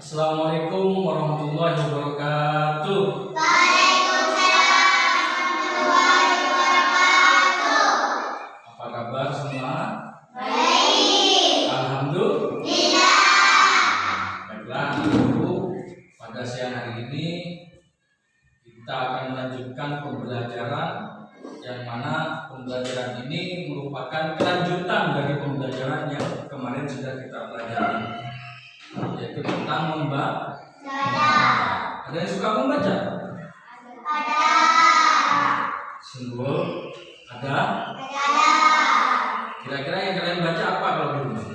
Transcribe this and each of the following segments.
Assalamualaikum warahmatullahi wabarakatuh. Waalaikumsalam warahmatullahi wabarakatuh. Apa kabar semua? Baik. Alhamdulillah. Baiklah, Ibu, pada siang hari ini kita akan melanjutkan pembelajaran yang mana pembelajaran ini merupakan kelanjutan dari pembelajaran yang kemarin sudah kita pelajari, yaitu tentang membaca. Ada yang suka membaca? Ada. Sungguh ada. Ada. Kira-kira yang kalian baca apa kalau di rumah?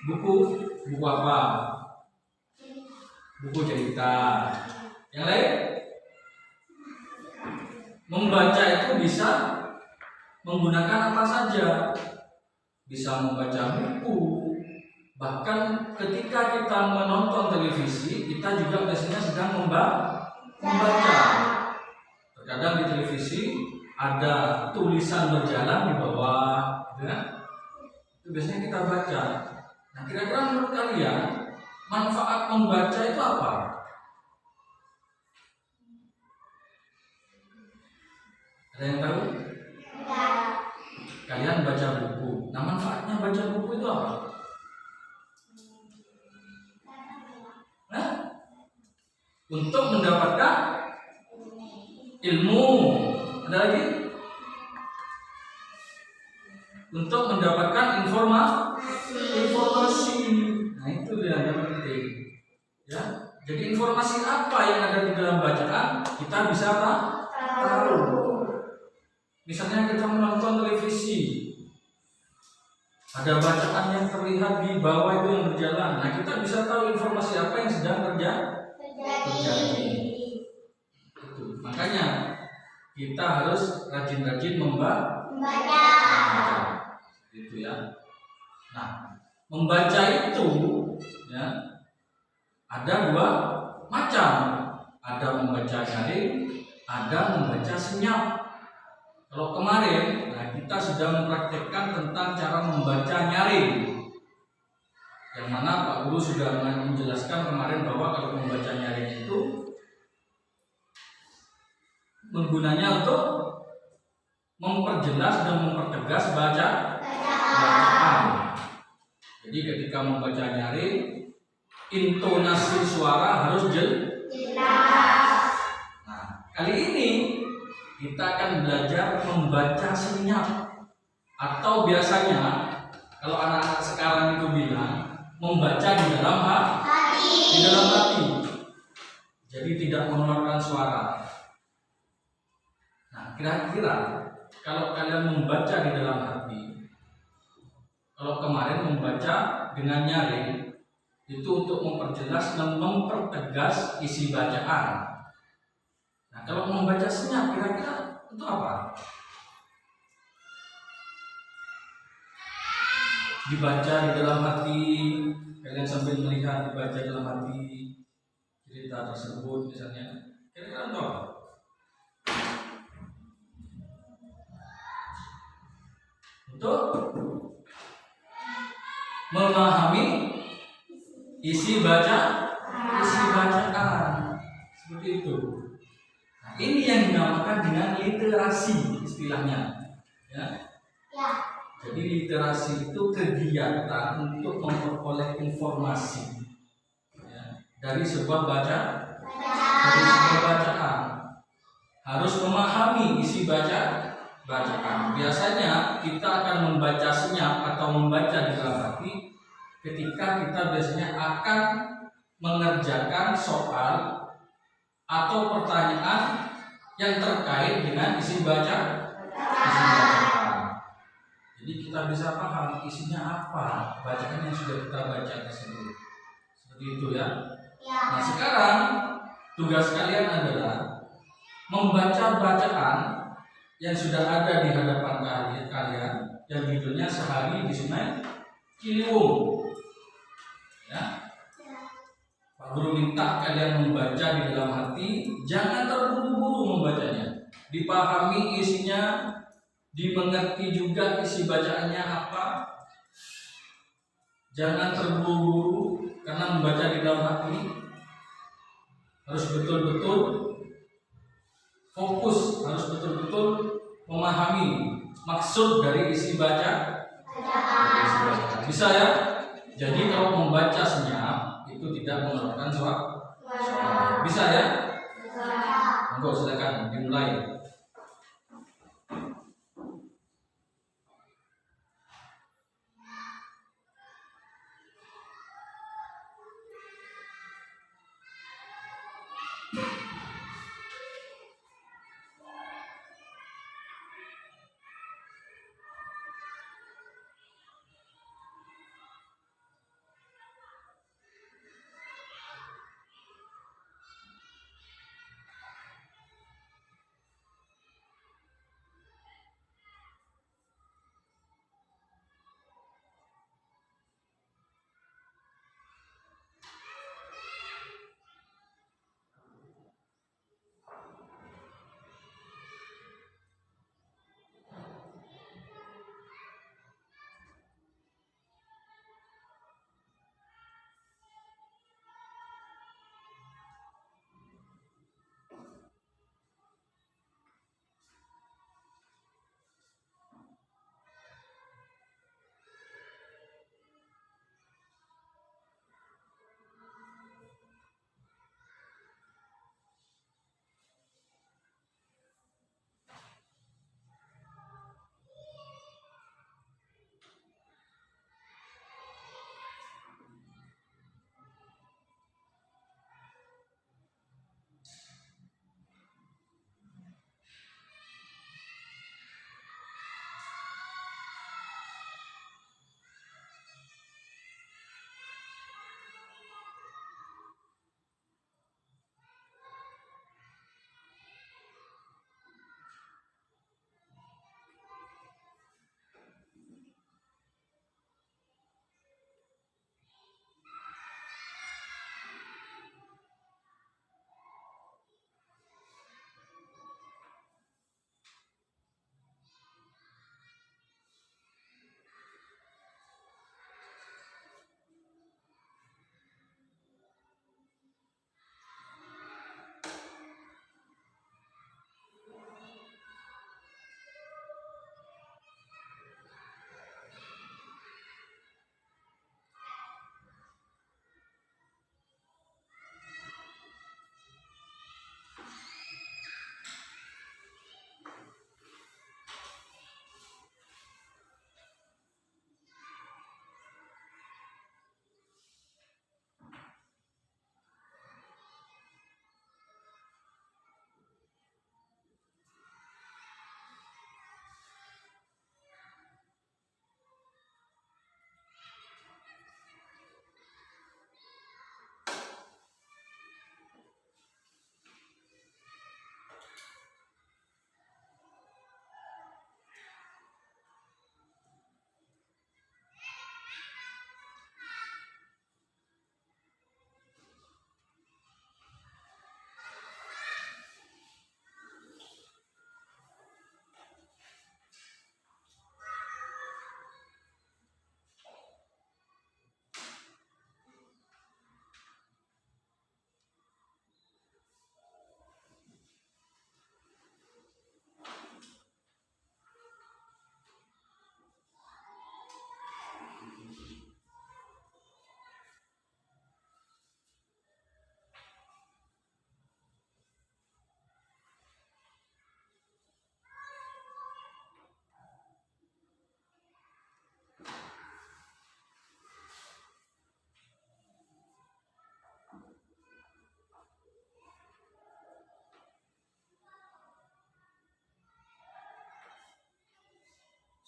Buku apa? Buku cerita. Yang lain? Membaca itu bisa menggunakan apa saja. Bisa membaca buku. Bahkan ketika kita menonton televisi, kita juga biasanya sedang membaca. Terkadang di televisi ada tulisan berjalan di bawah, ya. Itu biasanya kita baca. Nah, kira-kira menurut kalian manfaat membaca itu apa? Ada yang tahu? Kalian baca buku. Nah, manfaatnya baca buku itu apa? Nah, untuk mendapatkan ilmu. Ada lagi? Untuk mendapatkan informasi. Nah, itu dia yang penting. Ya. Jadi informasi apa yang ada di dalam bacaan kita bisa tahu. Misalnya kita menonton televisi, ada bacaan yang terlihat di bawah itu yang berjalan. Nah, kita bisa tahu informasi apa yang sedang terjadi. Itu. Makanya kita harus rajin-rajin membaca. Gitu ya. Nah, membaca itu ya ada dua macam. Ada membaca nyaring, ada membaca senyap. Kalau kemarin, nah kita sudah mempraktekkan tentang cara membaca nyaring. Yang mana Pak Guru sudah menjelaskan kemarin bahwa kalau membaca nyaring itu menggunanya untuk memperjelas dan mempertegas bacaan. Jadi ketika membaca nyaring, intonasi suara harus jelas. Nah, kali ini kita akan belajar membaca senyap, atau biasanya kalau anak-anak sekarang itu bilang membaca di dalam hati. Jadi tidak mengeluarkan suara. Nah, kira-kira kalau kalian membaca di dalam hati, kalau kemarin membaca dengan nyaring itu untuk memperjelas dan mempertegas isi bacaan. Nah, kalau membaca senyap kira-kira itu apa? Dibaca di dalam hati, kalian sambil melihat dibaca dalam hati cerita tersebut misalnya. Kira-kira itu apa? Untuk memahami isi bacaan. Seperti itu. Ini yang dinamakan dengan literasi istilahnya, ya. Jadi literasi itu kegiatan untuk memperoleh informasi, ya, dari sebuah bacaan. Harus memahami isi bacaan. Biasanya kita akan membaca senyap atau membaca di dalam hati ketika kita biasanya akan mengerjakan soal atau pertanyaan yang terkait dengan isi bacaan. Jadi kita bisa paham isinya apa, bacaan yang sudah kita baca tersebut. Seperti itu ya. Nah, sekarang tugas kalian adalah membaca bacaan yang sudah ada di hadapan kalian yang judulnya Sehari di Sungai Ciliwung. Ya. Pak Guru minta kalian membaca di dalam hati, jangan terburu-buru membacanya. Dipahami isinya, dimengerti juga isi bacaannya apa. Jangan terburu-buru karena membaca di dalam hati. Harus betul-betul fokus, harus betul-betul memahami maksud dari isi baca. Bisa ya? Jadi kalau membaca senyap itu tidak mengeluarkan suara. Bisa ya? Monggo silakan dimulai.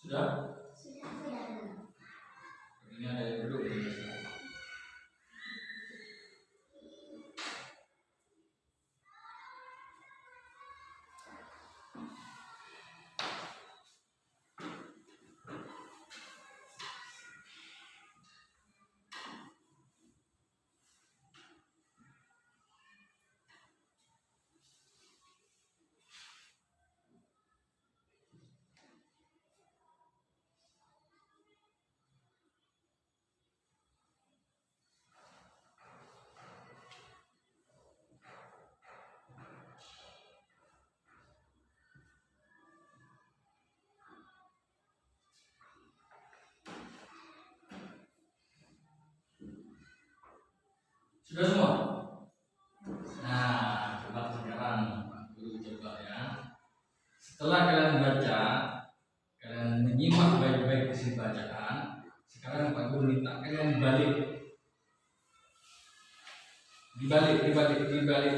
Sudah? Ini ada yang duduk. Sudah semua? Nah, coba sekarang Guru coba ya. Setelah kalian baca, kalian menyimak baik-baik isi bacaan. Sekarang Pak Guru minta kalian dibalik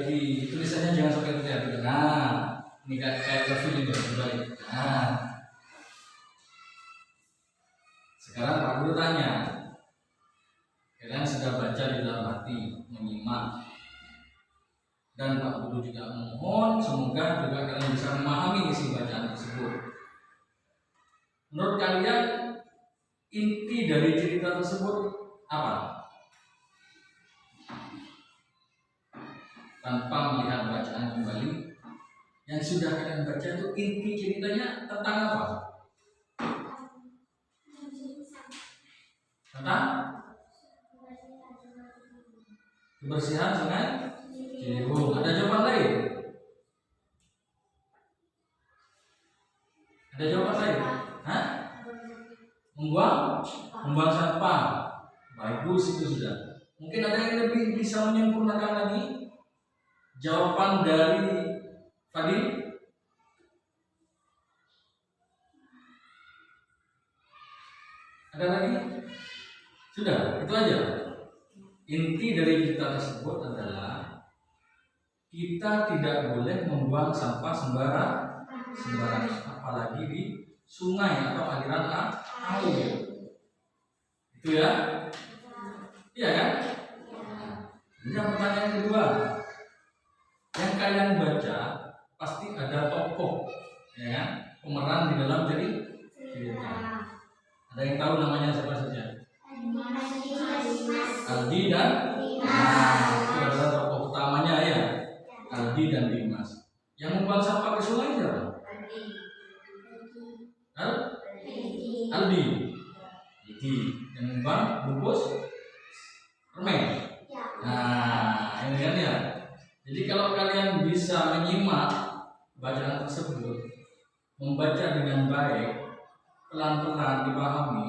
di tulisannya jangan sampai terlihat. Nah, ini kayak film ya, dibalik. Nah, sekarang Pak Guru tanya, kalian sudah baca di dalam hati, menyimak, dan Pak Guru juga mohon semoga juga kalian bisa memahami isi bacaan tersebut. Menurut kalian inti dari cerita tersebut apa? Tanpa melihat bacaan kembali, yang sudah kalian baca itu inti ceritanya tentang apa? Tentang kebersihan Sungai Ciliwung. Ada jawaban lain? Ada jawaban lain? Hah? Membuang sampah. Bagus, itu sudah. Mungkin ada yang lebih bisa menyempurnakan lagi jawaban dari Fadil? Ada lagi? Sudah, itu aja. Inti dari cerita tersebut adalah kita tidak boleh membuang sampah sembarangan, apalagi di sungai atau aliran air. Itu ya? Iya kan? Yang pertanyaan kedua, yang kalian baca pasti ada tokoh, ya kan? Pemeran di dalam cerita. Ada yang tahu namanya siapa saja? Aldi dan Dimas. Itu adalah tokoh utamanya ya. Aldi dan Dimas. Yang membuang sampah ke sungai siapa? Aldi. Yang membuang bungkus permen. Nah, ini kan ya. Jadi kalau kalian bisa menyimak bacaan tersebut, membaca dengan baik, pelan-pelan dipahami,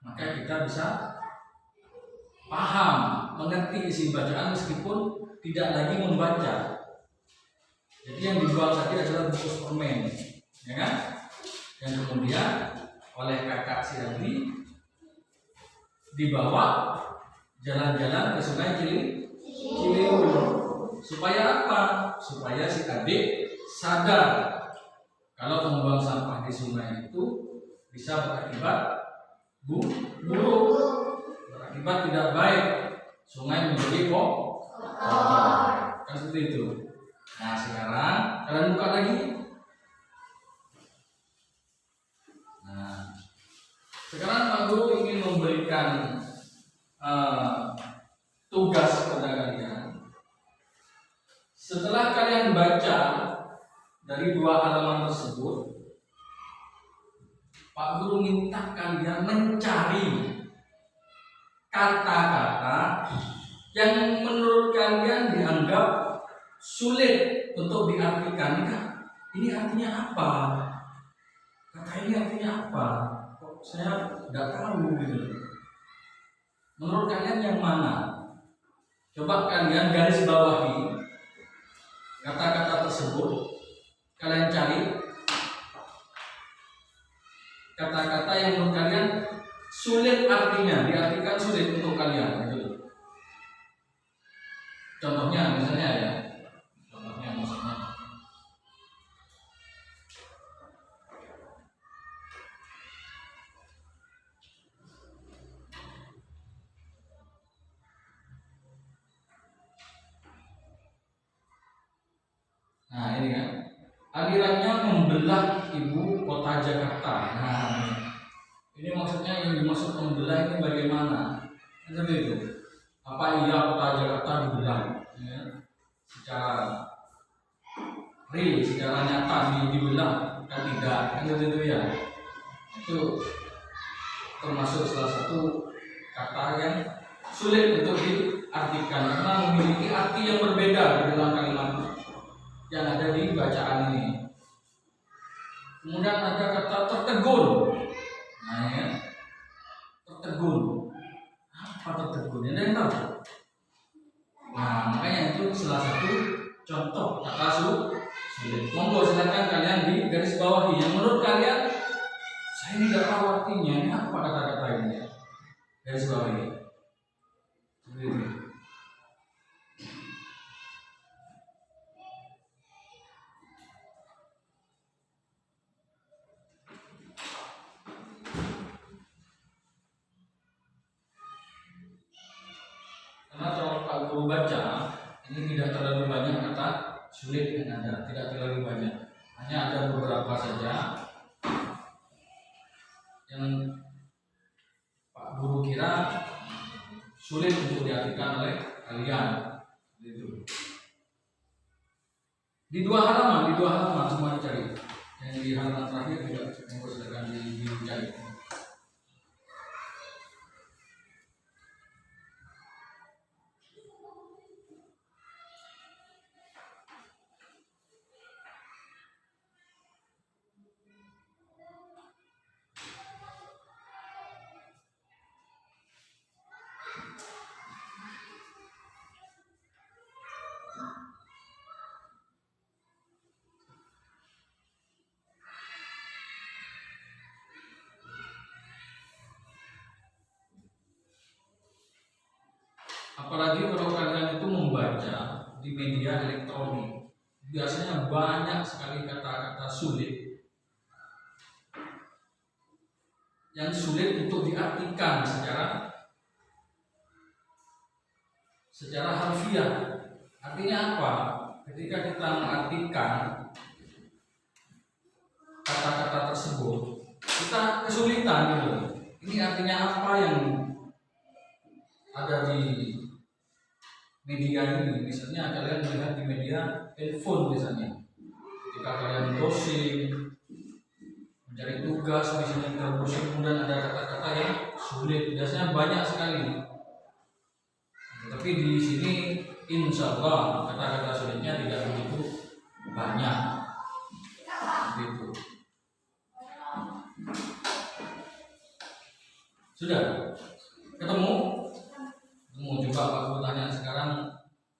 maka kita bisa paham, mengerti isi bacaan meskipun tidak lagi membaca. Jadi yang dibuang tadi adalah bungkus permen, ya kan? Yang kemudian oleh kakak si Aldi dibawa jalan-jalan ke Sungai Ciliwung. Supaya apa? Supaya si adik sadar kalau membuang sampah di sungai itu bisa berakibat buruk, berakibat tidak baik. Sungai menjadi kotor. Kan seperti itu. Nah, sekarang kalian buka lagi. Nah, sekarang Pak Guru ingin memberikan tugas kepada kalian. Setelah kalian baca dari 2 halaman tersebut, Pak Guru minta kalian mencari kata-kata yang menurut kalian dianggap sulit untuk diartikan. Ini artinya apa? Kata ini artinya apa? Kok saya tidak tahu gitu. Menurut kalian yang mana? Coba kalian garis bawahi kata-kata tersebut. Kalian cari kata-kata yang menurut kalian sulit artinya, diartikan sulit untuk kalian gitu. Contohnya misalnya ya. Contohnya misalnya nah ini kan alirannya membelah ibu kota Jakarta. Nah ini maksudnya yang dimaksud membelah ini bagaimana? Seperti itu. Apa iya kota Jakarta dibelah? Ya, secara real, secara nyata dibelah? Kan tidak, kan itu ya. Itu termasuk salah satu kata yang sulit untuk diartikan karena memiliki arti yang berbeda di dalam kalimat yang ada di bacaan ini. Kemudian ada kata tertegun. Nah ya, tertegun. Apa tertegun? Ada yang tahu? bawahi yang menurut kalian saya tidak tahu artinya. Ini apa kata-kata ini ya? Garis bawahi. Seperti itu. Karena kalau Pak Guru baca, ini tidak terlalu banyak kata sulit yang ada, tidak terlalu banyak. Hanya ada beberapa saja yang Pak Guru kira sulit untuk diartikan oleh kalian. Gitu. Di dua halaman semua dicari. Yang di halaman terakhir juga silakan dicari. Apalagi kalau kalian itu membaca di media elektronik, biasanya banyak sekali kata-kata sulit yang sulit untuk diartikan secara harfiah. Artinya apa? Ketika kita mengartikan kata-kata tersebut, kita kesulitan gitu. Ini artinya apa yang ada di media ini? Misalnya kalian melihat di media handphone misalnya, ketika kalian browsing mencari tugas misalnya kita browsing, kemudian ada kata-kata yang sulit, biasanya banyak sekali. Tapi di sini insya Allah kata-kata sulitnya tidak begitu banyak. Begitu. Sudah ketemu? Coba Pak Guru tanya sekarang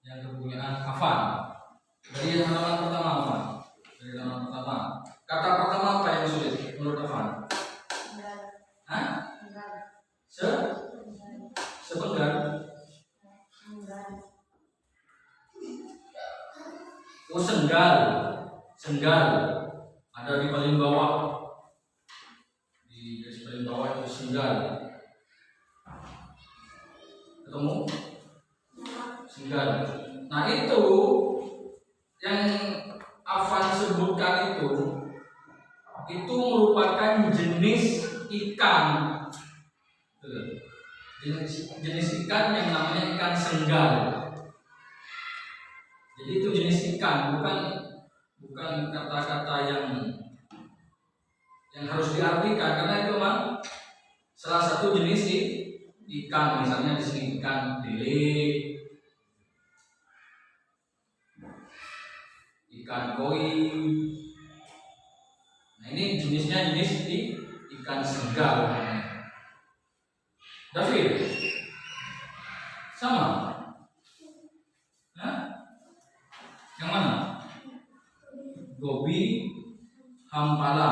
yang kepunyaan hafal. Dari halaman pertama apa? Dari halaman pertama. Kata pertama apa yang sulit menurut hafal? Hah? Sepenggal. Oh, senggal. Senggal. Ada di paling bawah. Di garis paling bawah itu senggal. Ketemu? Senggal. Nah itu yang Afan sebutkan itu merupakan jenis ikan. Jenis ikan yang namanya ikan senggal. Jadi itu jenis ikan, bukan kata-kata yang harus diartikan, karena itu memang salah satu jenis ikan. Misalnya di sini ikan lele, ikan koi. Nah ini jenisnya jenis ikan senggal. David, sama? Hah? Yang mana? Gobi, hampala.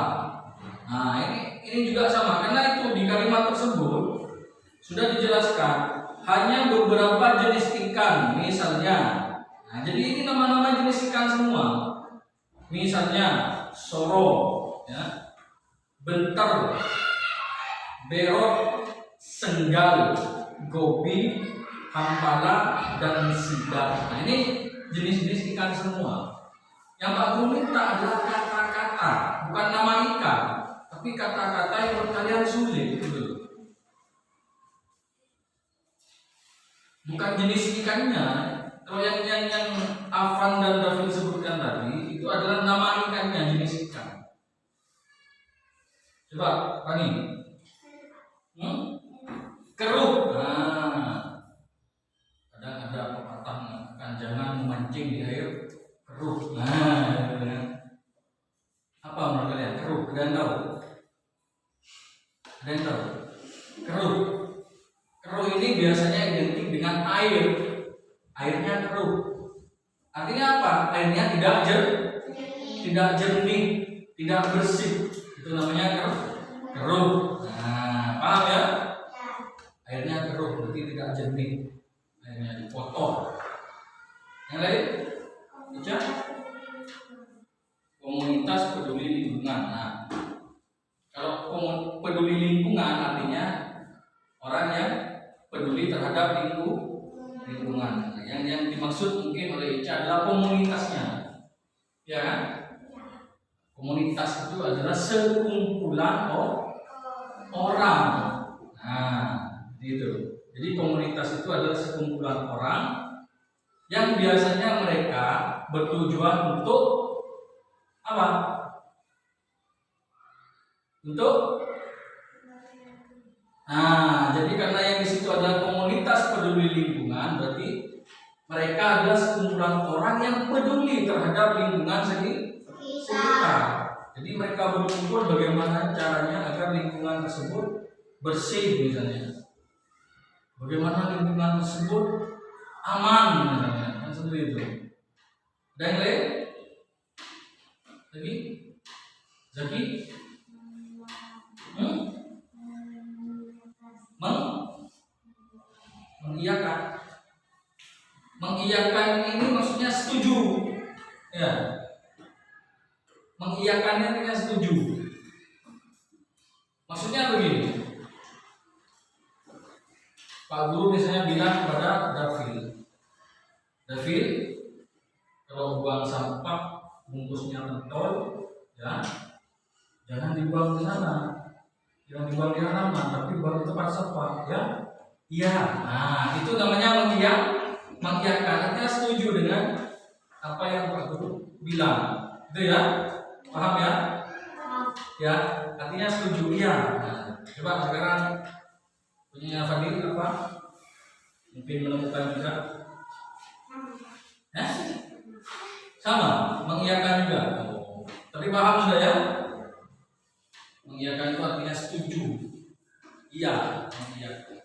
Nah ini juga sama, karena itu di kalimat tersebut sudah dijelaskan hanya beberapa jenis ikan, misalnya. Nah, jadi ini nama-nama jenis ikan semua. Misalnya soro, ya, benter, berot, senggal, gobi, hampala, dan sidap. Nah ini jenis-jenis ikan semua. Yang Pak Guru minta adalah kata-kata, bukan nama ikan, tapi kata-kata yang menurut kalian sulit, gitu. Bukan jenis ikannya. Kalau yang Afan dan David sebutkan tadi itu adalah nama ikannya, jenis ikan. Coba, Pani. Keruk. Nah, kadang ada pepatah mengatakan jangan memancing di air keruk. Nah, apa menurut kalian? Keruk, kalian tahu? Kalian tahu? Keruk. Keruk ini biasanya identik dengan air. Airnya keruh. Artinya apa? Airnya tidak jernih. tidak bersih. Itu namanya keruh. Nah, paham ya? Airnya keruh, berarti tidak jernih. Airnya kotor. Yang lain? Baca. Komunitas peduli lingkungan. Nah, kalau peduli lingkungan artinya orang yang peduli terhadap lingkungan. Nah, yang dimaksud mungkin oleh Ica adalah komunitasnya, ya kan? Komunitas itu adalah sekumpulan orang. Nah, gitu. Jadi komunitas itu adalah sekumpulan orang yang biasanya mereka bertujuan untuk apa? Untuk jadi karena yang di situ adalah komunitas peduli lingkungan, berarti mereka adalah sekumpulan orang yang peduli terhadap lingkungan sekitar. Jadi mereka berkumpul bagaimana caranya agar lingkungan tersebut bersih misalnya. Bagaimana lingkungan tersebut aman misalnya, kan seperti itu. Dan yang lain? Lagi? Zaki? Mengiyakan. Mengiyakan ini maksudnya setuju. Ya. Mengiyakannya artinya setuju. Maksudnya begini. Pak Guru misalnya bilang kepada David, kalau buang sampah bungkusnya pentol, ya, jangan dibuang di sana, jangan dibuang di halaman, tapi buang di tempat sampah, ya. Iya, nah itu namanya mengiyakan, artinya setuju dengan apa yang Pak Guru bilang, itu ya, paham ya? Ya, artinya setuju, iya. Nah, coba sekarang punya Fadil apa? Mungkin menemukan juga. Sama, mengiyakan juga. Tapi paham sudah ya? Mengiyakan itu artinya setuju. Iya, mengiyakan.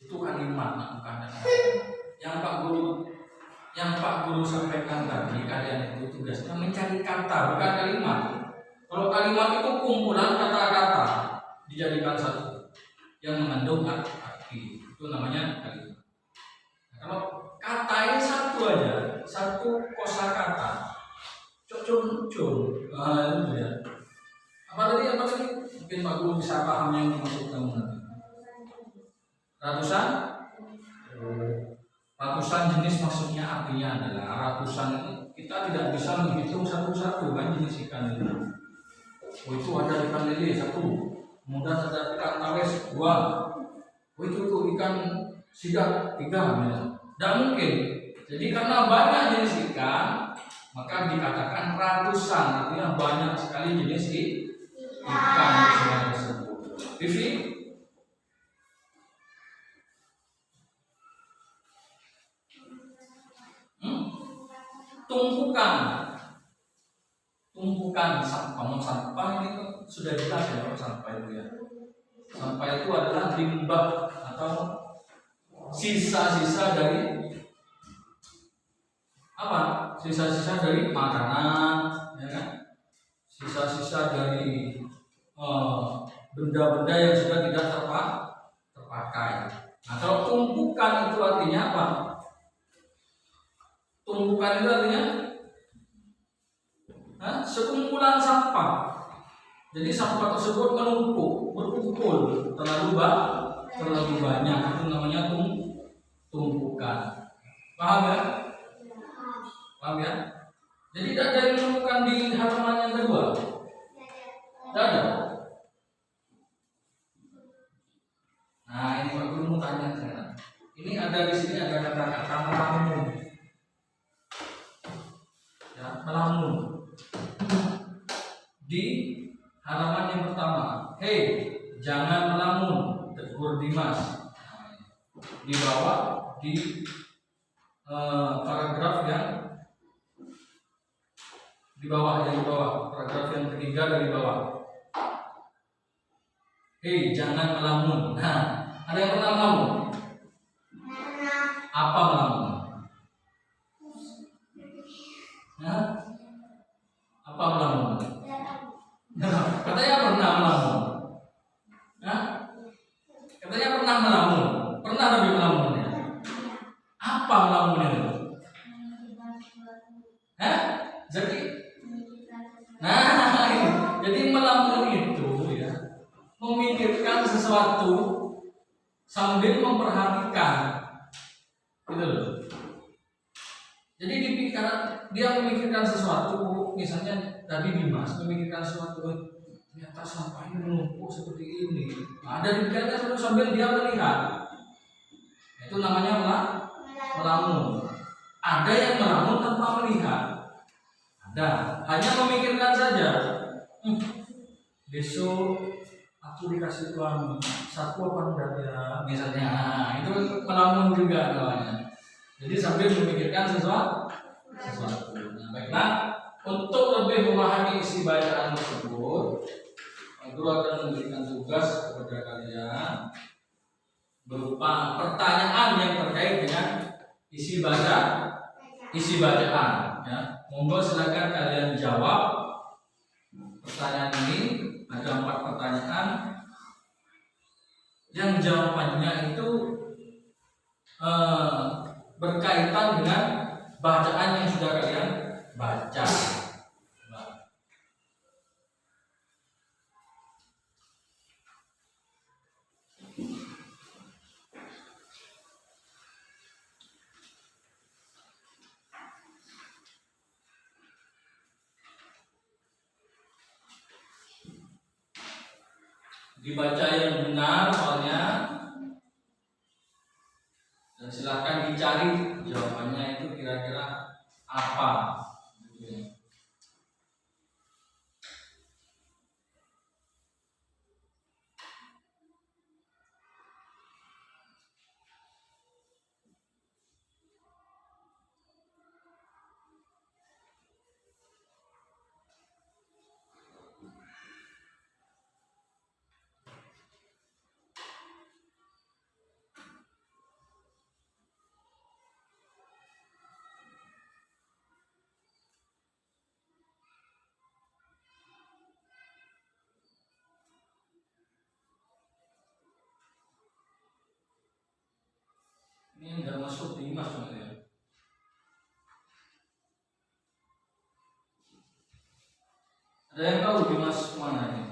Itu kalimat, bukan kata. Yang Pak Guru sampaikan tadi, kalian itu tugasnya mencari kata, bukan kalimat. Kalau kalimat itu kumpulan kata-kata dijadikan satu yang mengandung arti, itu namanya kalimat. Kalau kata ini satu aja, satu kosakata, cocok-cocok, itu ya. Apa tadi? Mungkin Pak Guru bisa paham yang dimaksud kamu nanti. Ratusan jenis maksudnya artinya adalah ratusan itu kita tidak bisa menghitung satu-satu kan jenis ikan itu. Oh itu ada ikan lele satu, kemudian ada ikan tawes dua, oh itu ikan sidat tiga, tidak mungkin. Jadi karena banyak jenis ikan, maka dikatakan ratusan, artinya banyak sekali jenis ikan tersebut. Vivi? Tumpukan sampah ini sudah jelas ya kalau sampah itu ya. Sampah itu adalah limbah atau sisa-sisa dari apa? Sisa-sisa dari makanan, ya kan? Sisa-sisa dari benda-benda yang sudah tidak terpakai. Nah, kalau tumpukan itu artinya apa? Tumpukan itu artinya sekumpulan sampah. Jadi sampah tersebut menumpuk, berkumpul terlalu banyak. Itu namanya tumpukan. Paham ya? Paham ya? Jadi tidak ada yang menemukan di halaman yang kedua. Tidak ada. Nah ini Pak Guru mau tanya sekarang. Ini ada di sini ada kata-kata melamun. Ya, melamun. Di halaman yang pertama, hei jangan melamun, tegur Dimas. Di bawah di paragraf yang di bawah paragraf yang ketiga dari bawah. Hei jangan melamun. Nah, ada yang pernah melamun? Apa melamun? Hah? Apa melamun? Katanya pernah melamun. Hah? Katanya pernah melamun. Pernah Nabi melamun ya? Apa melamun itu? Hah? Jadi, nah, jadi melamun itu ya memikirkan sesuatu sambil memperhatikan, gitu loh. Jadi dia memikirkan sesuatu, misalnya tadi Dimas memikirkan sesuatu, ternyata sampahnya menumpuk seperti ini. Nah, ada di pikirannya sambil dia melihat. Itu namanya melamun. Ada yang melamun tanpa melihat. Ada, hanya memikirkan saja. Besok aku dikasih uang saku apa enggak ya, misalnya. Nah, itu melamun juga namanya. Jadi sambil memikirkan sesuatu. Nah, baiklah, untuk lebih memahami isi bacaan tersebut, guru akan memberikan tugas kepada kalian berupa pertanyaan yang terkait dengan isi bacaan. Ya, monggo silakan kalian jawab pertanyaan ini. Ada 4 pertanyaan yang jawabannya itu berkaitan dengan bacaan yang sudah kalian baca. Dibaca yang benar soalnya, dan silakan dicari jawabannya itu kira-kira apa, gitu ya. Ini enggak masuk di Mas sebenarnya. Ada yang tahu di Mas mana ini?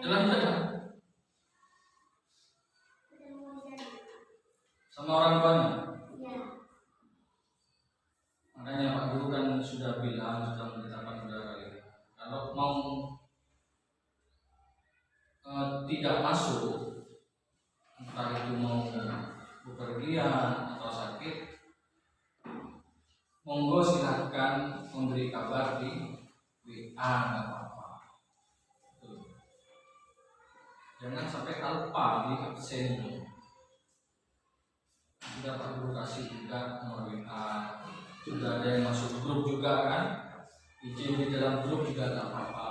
Dalam dada. Sama orang tuanya. Makanya Pak Guru kan sudah bilang, sudah menetapkan beberapa kali. Kalau mau tidak masuk, entah itu mau bepergian atau sakit, monggo silahkan memberi kabar di WA, nggak apa-apa. Jangan sampai lupa di absen. Sudah Pak Guru kasih juga nomor WA. Sudah ada yang masuk grup juga kan? Izin di dalam grup juga nggak apa-apa.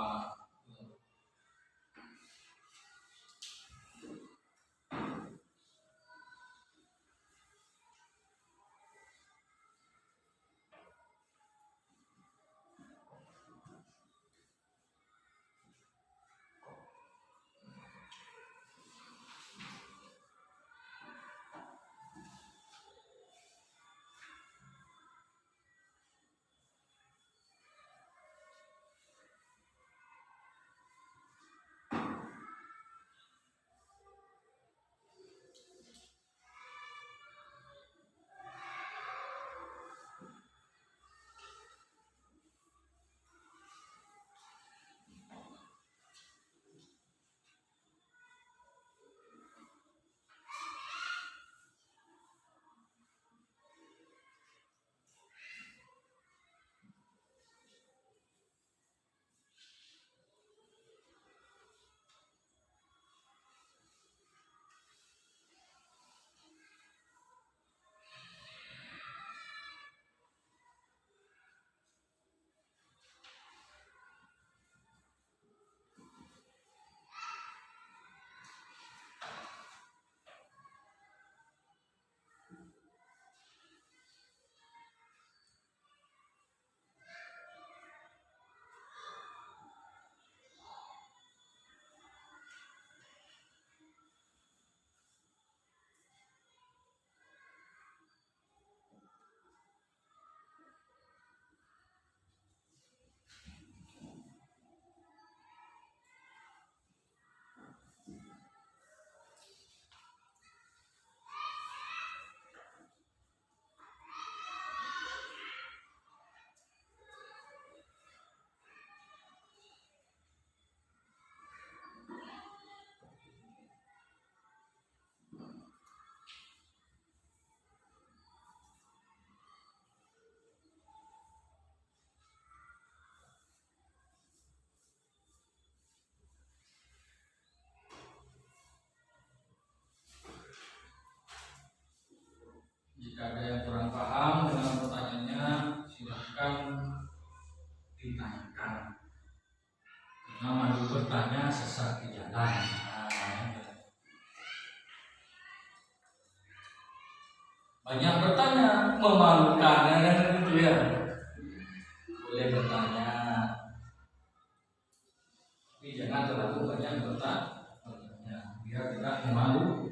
bertanya sesat di jalan. Nah, banyak bertanya memalukan kan gitu ya. Boleh bertanya, tapi jangan terlalu banyak bertanya biar tidak memalu.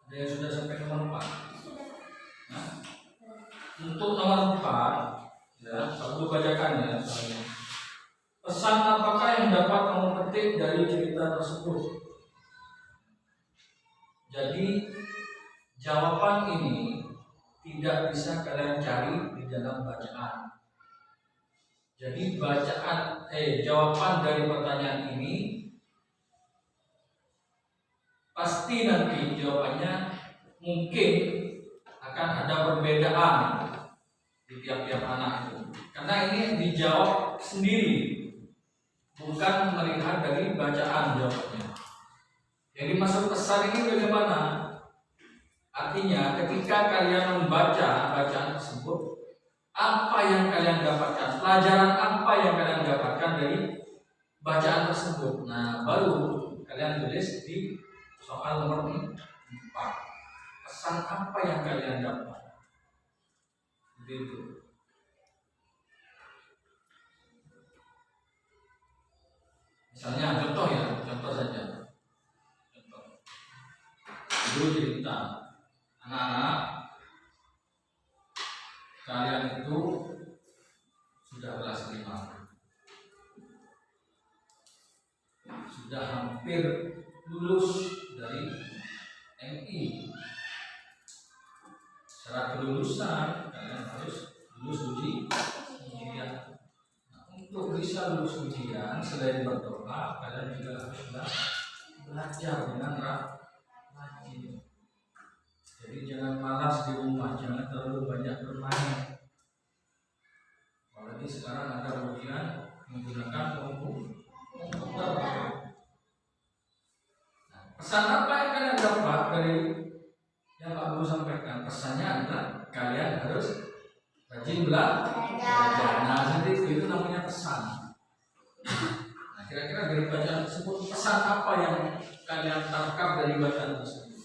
Ada yang sudah sampai nomor 4? Nah, untuk nomor 4 ya, perlu bacakan ya soalnya. Pesan apakah yang dapat kamu petik dari cerita tersebut? Jadi jawaban ini tidak bisa kalian cari di dalam bacaan. Jadi jawaban dari pertanyaan ini pasti nanti jawabannya mungkin akan ada perbedaan di tiap-tiap anak itu. Karena ini dijawab sendiri, bukan melihat dari bacaan jawabannya. Yang dimaksud pesan ini bagaimana? Artinya ketika kalian membaca bacaan tersebut, apa yang kalian dapatkan, pelajaran apa yang kalian dapatkan dari bacaan tersebut. Nah, baru kalian tulis di soal nomor 4. Pesan apa yang kalian dapat? Begitu. Misalnya contoh saja. Dulu cerita, anak-anak, kalian itu sudah kelas 5, sudah hampir lulus dari MI. Syarat kelulusan kalian harus lulus ujian. Nah, untuk bisa lulus ujian, selain berdoa, kalian juga harus belajar dengan rajin. Jadi jangan malas di rumah, jangan terlalu banyak bermain. Apalagi sekarang ada ujian menggunakan komputer. Pesan apa yang kalian dapat dari yang Pak Guru sampaikan? Pesannya adalah kalian harus rajin belajar. Nah, jadi itu namanya pesan. Nah, kira-kira dari bacaan tersebut pesan apa yang kalian tangkap dari bacaan tersebut?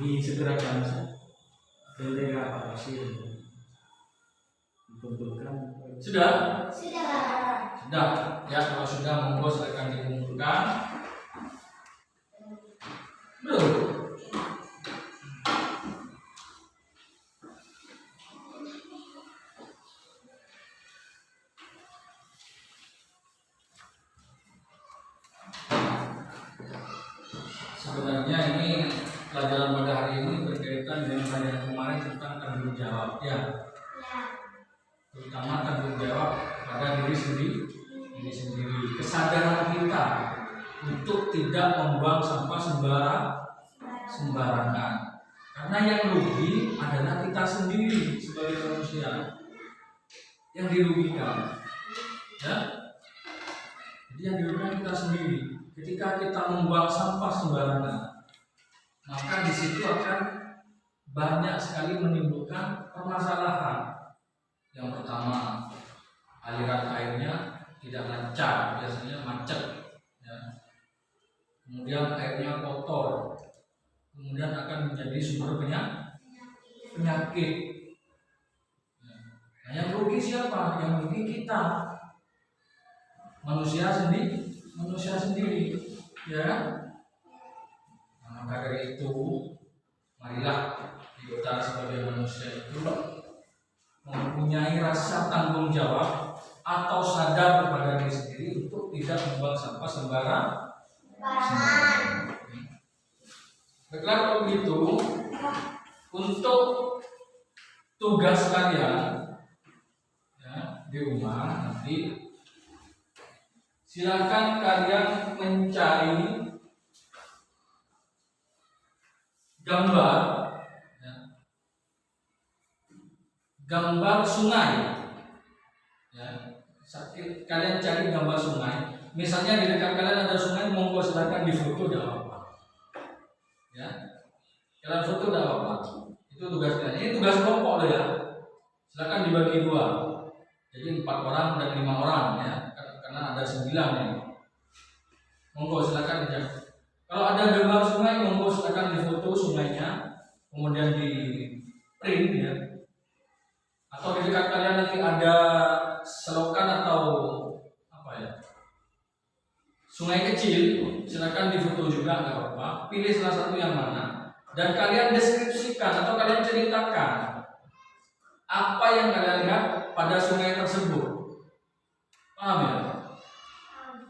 Disegerakan delega Pak Basir dikumpulkan. Sudah ya, kalau sudah monggo silakan dikumpulkan. Belum? Sebenarnya ini pelajaran pada hari ini berkaitan dengan pelajaran kemarin tentang tanggung jawab ya. Terutama tanggung jawab pada diri sendiri, kesadaran kita untuk tidak membuang sampah sembarangan. Karena yang rugi adalah kita sendiri sebagai manusia yang dirugikan. Ya. Jadi yang dirugikan kita sendiri. Ketika kita membuang sampah sembarangan, maka di situ akan banyak sekali menimbulkan permasalahan. Yang pertama, aliran airnya tidak lancar, biasanya macet. Ya. Kemudian airnya kotor, kemudian akan menjadi sumber penyakit. Ya. Nah, yang rugi siapa? Yang rugi kita, manusia sendiri, ya. Nah, maka dari itu, marilah kita sebagai manusia itu mempunyai rasa tanggung jawab atau sadar kepada diri sendiri untuk tidak membuang sampah sembarangan. Baiklah, kalau begitu, untuk tugas kalian ya, di rumah nanti silakan kalian mencari gambar sungai. Ya, kalian cari gambar sungai. Misalnya di dekat kalian ada sungai, monggo silakan difoto, tidak apa-apa. Ya, kalian foto tidak apa-apa. Itu tugas kalian. Ini tugas kelompok loh ya. Silakan dibagi 2. Jadi 4 orang dan 5 orang ya. Karena ada 9 ya. Monggo silakan aja. Kalau ada gambar sungai, monggo silakan difoto sungainya, kemudian di print ya. Atau di dekat kalian nanti ada selokan atau apa ya, sungai kecil, silakan difoto juga, nggak apa-apa. Pilih salah satu yang mana dan kalian deskripsikan atau kalian ceritakan apa yang kalian lihat pada sungai tersebut. Paham ya?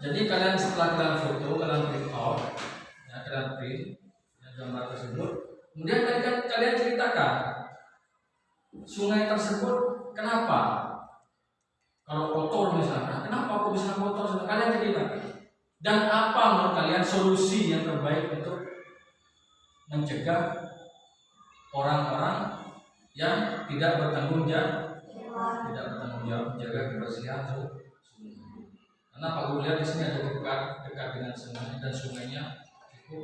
Jadi kalian setelah kalian foto, kalian print out, ya, kalian print ya, gambar tersebut, kemudian kalian ceritakan sungai tersebut kenapa? Kalau kotor misalnya, kenapa kok bisa kotor? Kalian ceritakan. Dan apa menurut kalian solusi yang terbaik untuk mencegah orang-orang yang tidak bertanggung jawab menjaga kebersihan sungai? Karena Pak Guru lihat di sini ada dekat dengan sungai dan sungainya cukup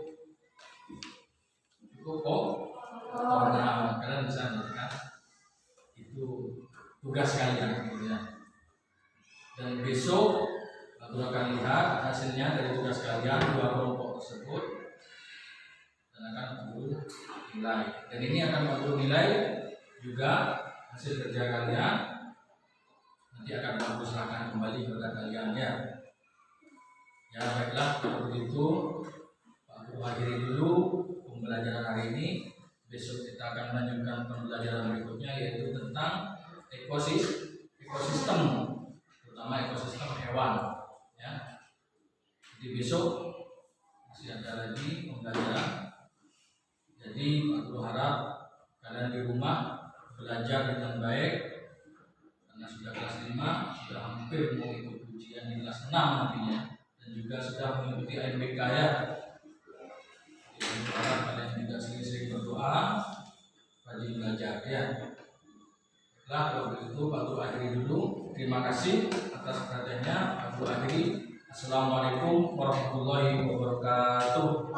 kotor. Nah, kalian bisa melihat itu tugas kalian gitu ya. Dan besok Guru akan lihat hasilnya dari tugas kalian 2 kelompok tersebut dan akan Guru nilai. Dan ini akan Guru nilai juga hasil kerja kalian. Nanti akan Guru serahkan kembali kepada kalian ya. Ya baiklah, kalau begitu Pak Guru akhiri dulu pembelajaran hari ini. Besok kita akan melanjutkan pembelajaran berikutnya, yaitu tentang ekosistem, terutama ekosistem hewan. Ya. Jadi besok masih ada lagi pembelajaran. Jadi Pak Guru harap kalian di rumah belajar dengan baik, karena sudah kelas 5, sudah hampir mau ikut ujian di kelas 6 nantinya, dan juga sudah mengikuti AMBK ya. Jadi harap kalian juga sering-sering berdoa, rajin belajar ya. Baiklah, kalau begitu Pak Guru akhiri dulu. Terima kasih atas perhatiannya. Pak Guru akhiri. Assalamualaikum warahmatullahi wabarakatuh.